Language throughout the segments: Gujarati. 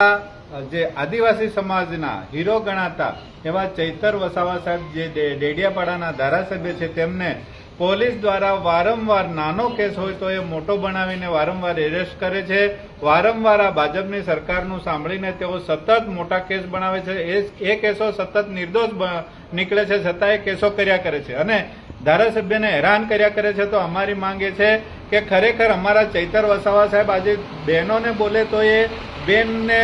જે આદિવાસી સમાજના હીરો ગણાતા એવા ચૈતર વસાવા સાહેબ જે ડેડિયાપાડાના ધારાસભ્ય છે તેમને પોલીસ દ્વારા વારંવાર નાનો કેસ હોય તો એ મોટો બનાવીને વારંવાર એરેસ્ટ કરે છે। વારંવાર આ ભાજપની સરકારનું સાંભળીને તેઓ સતત મોટા કેસ બનાવે છે। એ કેસો સતત નિર્દોષ નીકળે છે છતાં એ કેસો કર્યા કરે છે અને ધારાસભ્યને હેરાન કર્યા કરે છે। તો અમારી માંગ એ છે કે ખરેખર અમારા ચૈતર વસાવા સાહેબ આજે બહેનોને બોલે તો એ બેનને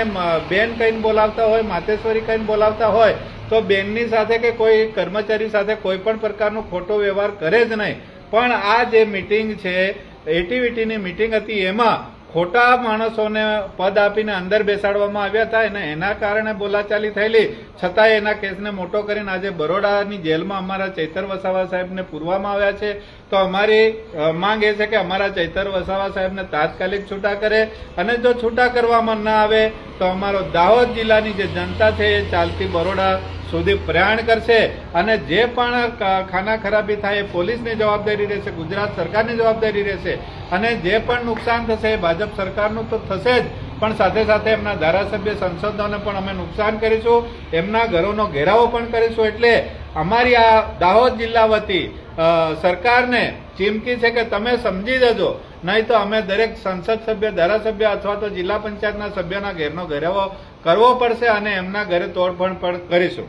બેન કહીને બોલાવતા હોય, માતેશ્વરી કહીને બોલાવતા હોય તો બેનની સાથે કે કોઈ કર્મચારી સાથે કોઈ પણ પ્રકારનો ખોટો વ્યવહાર કરે જ નહીં। પણ આ જે મિટિંગ છે એટીવીટીની મિટિંગ હતી એમાં ખોટા માણસોને પદ આપીને અંદર બેસાડવામાં આવ્યા હતા અને એના કારણે બોલાચાલી થયેલી છતાં એના કેસને મોટો કરીને આજે બરોડાની જેલમાં અમારા ચૈતર વસાવા સાહેબને પૂરવામાં આવ્યા છે। તો અમારી માંગ એ છે કે અમારા ચૈતર વસાવા સાહેબને તાત્કાલિક છૂટા કરે અને જો છૂટા કરવામાં ના આવે તો અમારો દાહોદ જિલ્લાની જે જનતા છે એ ચાલતી બરોડા સુધી પ્રયાણ કરશે અને જે પણ ખાના ખરાબી થાય એ પોલીસની જવાબદારી રહેશે, ગુજરાત સરકારની જવાબદારી રહેશે અને જે પણ નુકસાન થશે એ ભાજપ સરકારનું તો થશે જ પણ સાથે સાથે એમના ધારાસભ્ય સંસદોને પણ અમે નુકસાન કરીશું, એમના ઘરોનો ઘેરાવો પણ કરીશું। એટલે અમારી આ દાહોદ જિલ્લા વતી સરકારને ચીમકી છે કે તમે સમજી જજો, નહીં તો અમે દરેક સંસદ સભ્ય, ધારાસભ્ય અથવા તો જિલ્લા પંચાયતના સભ્યોના ઘેરનો ઘેરાવો કરવો પડશે અને એમના ઘરે તોડફોડ પણ કરીશું।